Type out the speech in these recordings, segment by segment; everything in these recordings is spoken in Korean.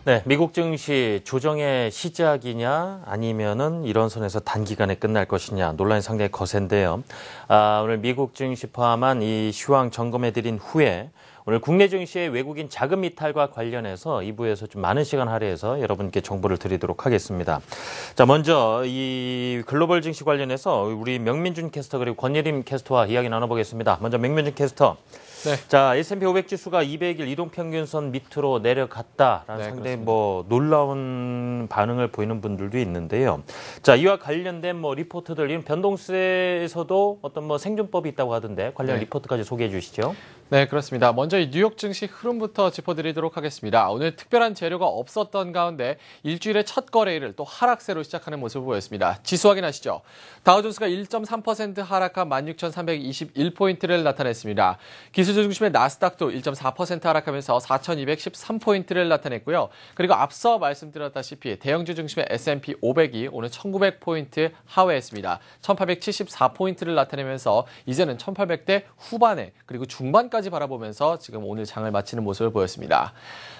네, 미국 증시 조정의 시작이냐 아니면은 이런 선에서 단기간에 끝날 것이냐 논란이 상당히 거센데요. 오늘 미국 증시 포함한 이 시황 점검해드린 후에 오늘 국내 증시의 외국인 자금 이탈과 관련해서 2부에서 좀 많은 시간 할애해서 여러분께 정보를 드리도록 하겠습니다. 자, 먼저 이 글로벌 증시 관련해서 우리 명민준 캐스터 그리고 권예림 캐스터와 이야기 나눠보겠습니다. 먼저 명민준 캐스터. 네. 자, S&P 500 지수가 200일 이동평균선 밑으로 내려갔다라는 상당히 놀라운 반응을 보이는 분들도 있는데요. 자, 이와 관련된 리포트들, 이런 변동세에서도 어떤 생존법이 있다고 하던데 관련 리포트까지 소개해 주시죠. 네, 그렇습니다. 먼저 이 뉴욕 증시 흐름부터 짚어드리도록 하겠습니다. 오늘 특별한 재료가 없었던 가운데 일주일의 첫 거래일을 또 하락세로 시작하는 모습을 보였습니다. 지수 확인하시죠. 다우존스가 1.3% 하락한 16,321포인트를 나타냈습니다. 기술주 중심의 나스닥도 1.4% 하락하면서 4,213포인트를 나타냈고요. 그리고 앞서 말씀드렸다시피 대형주 중심의 S&P 500이 오늘 1,900포인트 하회했습니다. 1,874포인트를 나타내면서 이제는 1,800대 후반에 그리고 중반까지 바라보면서 지금 오늘 장을 마치는 모습을 보였습니다.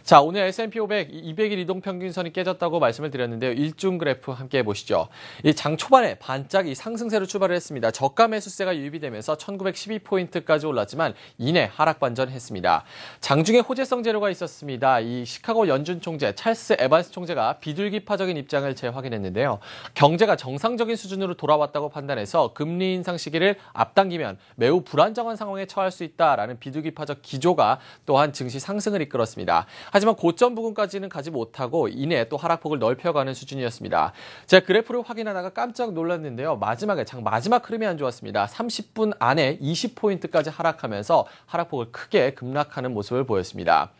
자, 오늘 S&P 500 200일 이동평균선이 깨졌다고 말씀을 드렸는데요. 일중 그래프 함께 보시죠. 이 장 초반에 반짝 이 상승세로 출발을 했습니다. 저가 매수세가 유입이 되면서 1912포인트까지 올랐지만 이내 하락 반전했습니다. 장중에 호재성 재료가 있었습니다. 이 시카고 연준 총재 찰스 에반스 총재가 비둘기파적인 입장을 재확인했는데요. 경제가 정상적인 수준으로 돌아왔다고 판단해서 금리 인상 시기를 앞당기면 매우 불안정한 상황에 처할 수 있다라는 비둘기파적 기조가 또한 증시 상승을 이끌었습니다. 하지만 고점 부근까지는 가지 못하고 이내 또 하락폭을 넓혀가는 수준이었습니다. 제가 그래프를 확인하다가 깜짝 놀랐는데요. 마지막에 장 마지막 흐름이 안 좋았습니다. 30분 안에 20포인트까지 하락하면서 하락폭을 크게 급락하는 모습을 보였습니다.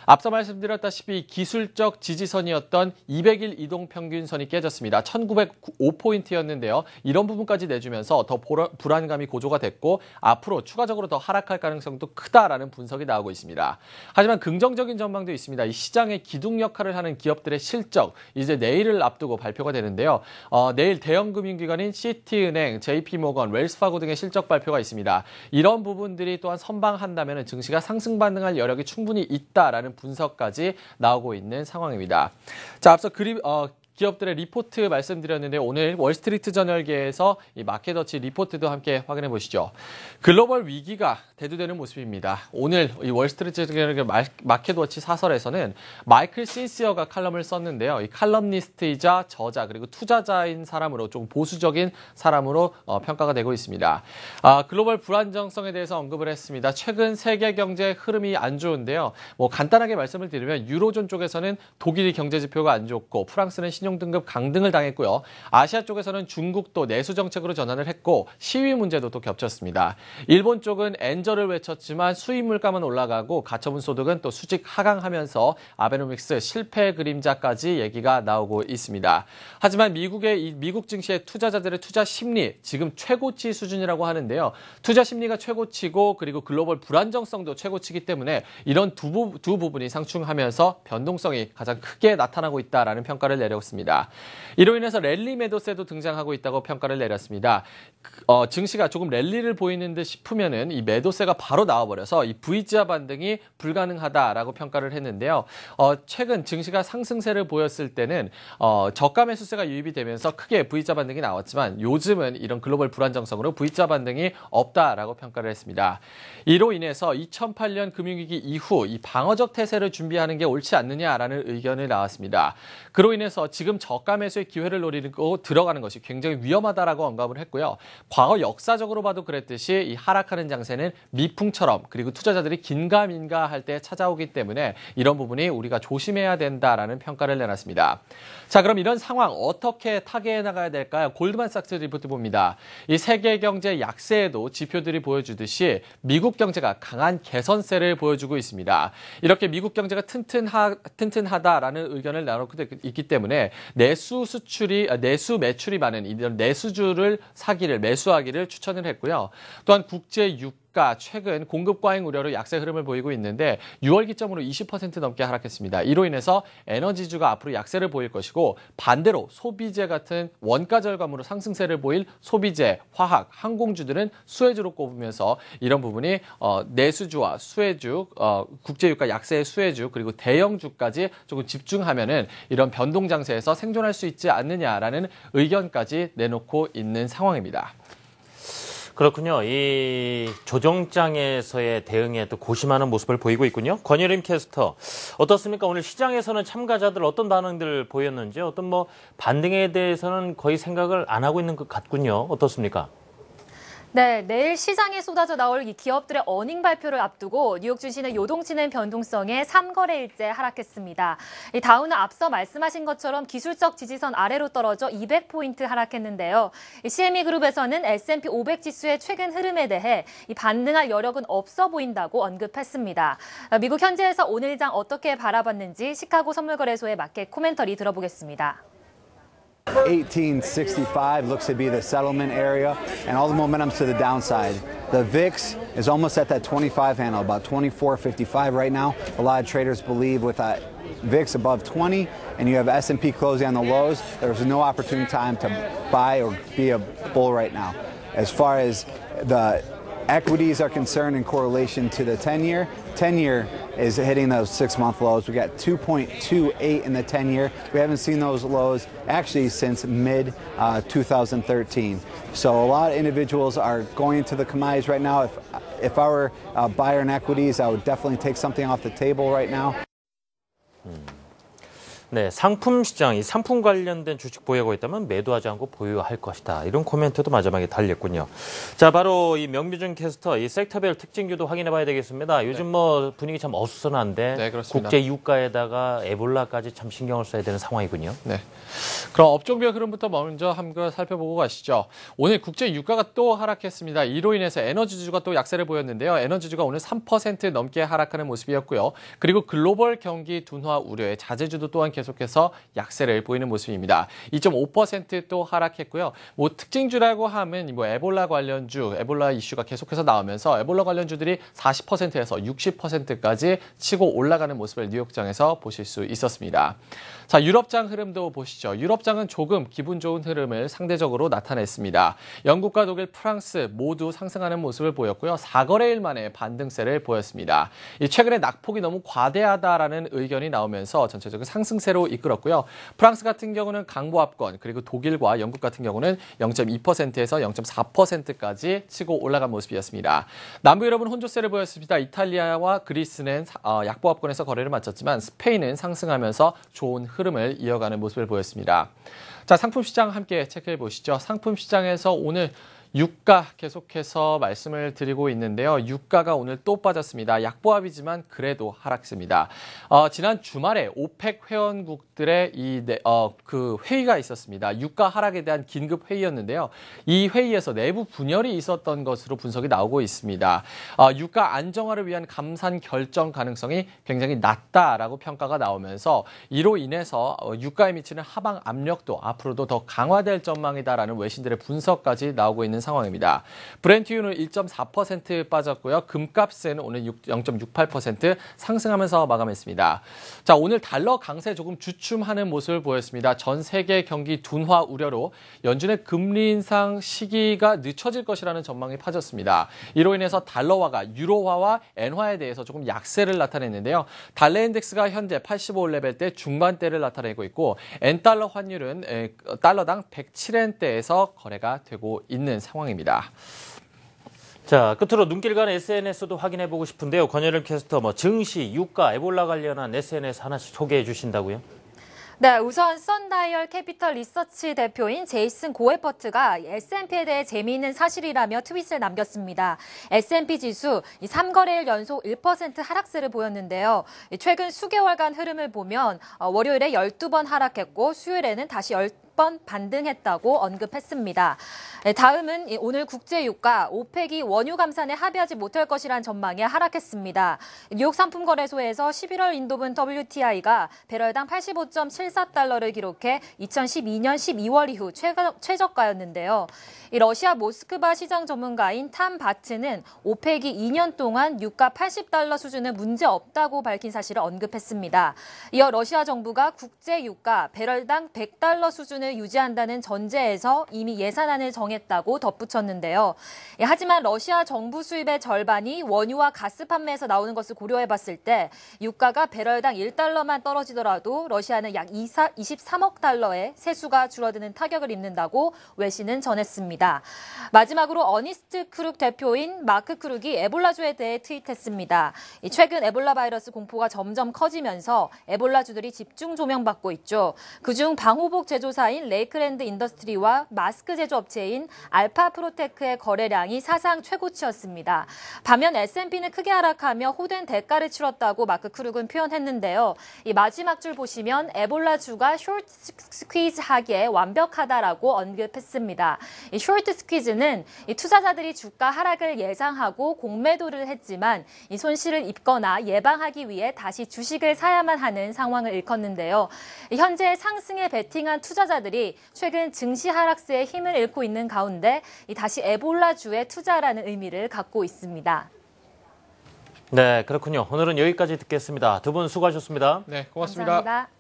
앞서 말씀드렸다시피 기술적 지지선이었던 200일 이동평균선이 깨졌습니다. 1905포인트였는데요. 이런 부분까지 내주면서 더 불안감이 고조가 됐고 앞으로 추가적으로 더 하락할 가능성도 크다라는 분석이 나오고 있습니다. 하지만 긍정적인 전망도 있습니다. 이 시장의 기둥 역할을 하는 기업들의 실적, 이제 내일을 앞두고 발표가 되는데요. 내일 대형 금융기관인 시티은행, JP모건, 웰스파고 등의 실적 발표가 있습니다. 이런 부분들이 또한 선방한다면 증시가 상승 반등할 여력이 충분히 있다라는 분석까지 나오고 있는 상황입니다. 자, 앞서 기업들의 리포트 말씀드렸는데 오늘 월스트리트 저널계에서 이 마켓워치 리포트도 함께 확인해 보시죠. 글로벌 위기가 대두되는 모습입니다. 오늘 이 월스트리트 저널계 마켓워치 사설에서는 마이클 신시어가 칼럼을 썼는데요. 이 칼럼니스트이자 저자 그리고 투자자인 사람으로 좀 보수적인 사람으로 평가가 되고 있습니다. 글로벌 불안정성에 대해서 언급을 했습니다. 최근 세계 경제 흐름이 안 좋은데요. 간단하게 말씀을 드리면 유로존 쪽에서는 독일이 경제 지표가 안 좋고 프랑스는 신용등급 강등을 당했고요. 아시아 쪽에서는 중국도 내수 정책으로 전환을 했고 시위 문제도 또 겹쳤습니다. 일본 쪽은 엔저를 외쳤지만 수입 물가만 올라가고 가처분 소득은 또 수직 하강하면서 아베노믹스 실패 그림자까지 얘기가 나오고 있습니다. 하지만 미국 증시의 투자자들의 투자 심리 지금 최고치 수준이라고 하는데요. 투자 심리가 최고치고 그리고 글로벌 불안정성도 최고치이기 때문에 이런 두 부분이 상충하면서 변동성이 가장 크게 나타나고 있다라는 평가를 내렸습니다. 이로 인해서 랠리 매도세도 등장하고 있다고 평가를 내렸습니다. 증시가 조금 랠리를 보이는 듯 싶으면은 이 매도세가 바로 나와버려서 이 V자 반등이 불가능하다라고 평가를 했는데요. 최근 증시가 상승세를 보였을 때는 저가 매수세가 유입이 되면서 크게 V자 반등이 나왔지만 요즘은 이런 글로벌 불안정성으로 V자 반등이 없다라고 평가를 했습니다. 이로 인해서 2008년 금융위기 이후 이 방어적 태세를 준비하는 게 옳지 않느냐라는 의견이 나왔습니다. 그로 인해서 지금 저가 매수의 기회를 노리고 들어가는 것이 굉장히 위험하다라고 언급을 했고요. 과거 역사적으로 봐도 그랬듯이 이 하락하는 장세는 미풍처럼 그리고 투자자들이 긴가민가할 때 찾아오기 때문에 이런 부분이 우리가 조심해야 된다라는 평가를 내놨습니다. 자, 그럼 이런 상황 어떻게 타개해 나가야 될까요? 골드만삭스 리포트 봅니다. 이 세계 경제 약세에도 지표들이 보여주듯이 미국 경제가 강한 개선세를 보여주고 있습니다. 이렇게 미국 경제가 튼튼하다라는 의견을 나누고 있기 때문에 내수 매출이 많은 이런 내수주를 매수하기를 추천을 했고요. 또한 국제 유가 유가 최근 공급 과잉 우려로 약세 흐름을 보이고 있는데 6월 기점으로 20% 넘게 하락했습니다. 이로 인해서 에너지주가 앞으로 약세를 보일 것이고 반대로 소비재 같은 원가 절감으로 상승세를 보일 소비재, 화학, 항공주들은 수혜주로 꼽으면서 이런 부분이 내수주와 수혜주, 국제유가 약세의 수혜주 그리고 대형주까지 조금 집중하면은 이런 변동 장세에서 생존할 수 있지 않느냐라는 의견까지 내놓고 있는 상황입니다. 그렇군요. 이 조정장에서의 대응에 또 고심하는 모습을 보이고 있군요. 권예림 캐스터, 어떻습니까? 오늘 시장에서는 참가자들 어떤 반응들 보였는지, 어떤 뭐 반등에 대해서는 거의 생각을 안 하고 있는 것 같군요. 어떻습니까? 네, 내일 시장에 쏟아져 나올 이 기업들의 어닝 발표를 앞두고 뉴욕 증시는 요동치는 변동성에 3거래일째 하락했습니다. 이 다우는 앞서 말씀하신 것처럼 기술적 지지선 아래로 떨어져 200포인트 하락했는데요. CME 그룹에서는 S&P 500 지수의 최근 흐름에 대해 이 반등할 여력은 없어 보인다고 언급했습니다. 미국 현지에서 오늘장 어떻게 바라봤는지 시카고 선물거래소의 마켓 코멘터리 들어보겠습니다. 1865 looks to be the settlement area, and all the momentum's to the downside. The VIX is almost at that 25 handle, about 24.55 right now. A lot of traders believe with that VIX above 20 and you have S&P closing on the lows, there's no opportune time to buy or be a bull right now. As far as the equities are concerned in correlation to the 10-year, 10-year is hitting those 6-month lows. We got 2.28 in the 10-year. We haven't seen those lows actually since mid-2013. So a lot of individuals are going into the commodities right now. If I were a buyer in equities, I would definitely take something off the table right now. 네, 상품 시장, 이 상품 관련된 주식 보유하고 있다면 매도하지 않고 보유할 것이다. 이런 코멘트도 마지막에 달렸군요. 자, 바로 이 명미준 캐스터, 이 섹터별 특징주도 확인해 봐야 되겠습니다. 요즘 뭐 분위기 참 어수선한데 네, 그렇습니다. 국제 유가에다가 에볼라까지 참 신경을 써야 되는 상황이군요. 네. 그럼 업종별 흐름부터 먼저 한번 살펴보고 가시죠. 오늘 국제 유가가 또 하락했습니다. 이로 인해서 에너지주가 또 약세를 보였는데요. 에너지주가 오늘 3% 넘게 하락하는 모습이었고요. 그리고 글로벌 경기 둔화 우려에 자재주도 또한 계속해서 약세를 보이는 모습입니다. 2.5% 또 하락했고요. 뭐 특징주라고 하면 뭐 에볼라 관련주, 에볼라 이슈가 계속해서 나오면서 에볼라 관련주들이 40%에서 60%까지 치고 올라가는 모습을 뉴욕장에서 보실 수 있었습니다. 자, 유럽장 흐름도 보시죠. 유럽장은 조금 기분 좋은 흐름을 상대적으로 나타냈습니다. 영국과 독일, 프랑스 모두 상승하는 모습을 보였고요. 4거래일 만에 반등세를 보였습니다. 최근에 낙폭이 너무 과대하다라는 의견이 나오면서 전체적인 상승세로 이끌었고요. 프랑스 같은 경우는 강보합권, 그리고 독일과 영국 같은 경우는 0.2%에서 0.4%까지 치고 올라간 모습이었습니다. 남부 유럽은 혼조세를 보였습니다. 이탈리아와 그리스는 약보합권에서 거래를 마쳤지만 스페인은 상승하면서 좋은 흐름을 이어가는 모습을 보였습니다. 자, 상품 시장 함께 체크해 보시죠. 상품 시장에서 오늘 유가 계속해서 말씀을 드리고 있는데요. 유가가 오늘 또 빠졌습니다. 약보합이지만 그래도 하락세입니다. 지난 주말에 오펙 회원국들의 그 회의가 있었습니다. 유가 하락에 대한 긴급 회의였는데요. 이 회의에서 내부 분열이 있었던 것으로 분석이 나오고 있습니다. 유가 안정화를 위한 감산 결정 가능성이 굉장히 낮다라고 평가가 나오면서 이로 인해서 유가에 미치는 하방 압력도 앞으로도 더 강화될 전망이다라는 외신들의 분석까지 나오고 있는 상황입니다. 브렌트유는 1.4% 빠졌고요. 금값은 오늘 0.68% 상승하면서 마감했습니다. 자, 오늘 달러 강세 조금 주춤하는 모습을 보였습니다. 전 세계 경기 둔화 우려로 연준의 금리 인상 시기가 늦춰질 것이라는 전망이 파졌습니다. 이로 인해서 달러화가 유로화와 엔화에 대해서 조금 약세를 나타냈는데요. 달러 인덱스가 현재 85레벨대 중반대를 나타내고 있고 엔달러 환율은 달러당 107엔대에서 거래가 되고 있는 상황입니다. 자, 끝으로 눈길 가는 SNS도 확인해보고 싶은데요. 권예림 캐스터, 뭐 증시, 유가, 에볼라 관련한 SNS 하나씩 소개해 주신다고요? 네, 우선 썬다이얼 캐피털 리서치 대표인 제이슨 고에퍼트가 S&P에 대해 재미있는 사실이라며 트윗을 남겼습니다. S&P 지수 3거래일 연속 1% 하락세를 보였는데요. 최근 수개월간 흐름을 보면 월요일에 12번 하락했고 수요일에는 다시 번 반등했다고 언급했습니다. 다음은 오늘 국제유가 오펙이 원유 감산에 합의하지 못할 것이란 전망에 하락했습니다. 뉴욕 상품거래소에서 11월 인도분 WTI가 배럴당 85.74달러를 기록해 2012년 12월 이후 최저가였는데요. 이 러시아 모스크바 시장 전문가인 탐 바트는 오펙이 2년 동안 유가 80달러 수준은 문제 없다고 밝힌 사실을 언급했습니다. 이어 러시아 정부가 국제 유가 배럴당 100달러 수준을 유지한다는 전제에서 이미 예산안을 정했다고 덧붙였는데요. 하지만 러시아 정부 수입의 절반이 원유와 가스 판매에서 나오는 것을 고려해봤을 때 유가가 배럴당 1달러만 떨어지더라도 러시아는 약 23억 달러의 세수가 줄어드는 타격을 입는다고 외신은 전했습니다. 마지막으로 어니스트 크룩 대표인 마크 크룩이 에볼라주에 대해 트윗했습니다. 최근 에볼라 바이러스 공포가 점점 커지면서 에볼라주들이 집중 조명받고 있죠. 그중 방호복 제조사인 레이크랜드 인더스트리와 마스크 제조업체인 알파 프로테크의 거래량이 사상 최고치였습니다. 반면 S&P는 크게 하락하며 호된 대가를 치렀다고 마크 크룩은 표현했는데요. 이 마지막 줄 보시면 에볼라주가 쇼트 스퀴즈 하기에 완벽하다라고 언급했습니다. 이 쇼트 스퀴즈는 이 투자자들이 주가 하락을 예상하고 공매도를 했지만 이 손실을 입거나 예방하기 위해 다시 주식을 사야만 하는 상황을 일컫는데요. 현재 상승에 베팅한 투자자들이 최근 증시 하락세에 힘을 잃고 있는 가운데 다시 에볼라주에 투자라는 의미를 갖고 있습니다. 네, 그렇군요. 오늘은 여기까지 듣겠습니다. 두 분 수고하셨습니다. 네, 고맙습니다. 감사합니다.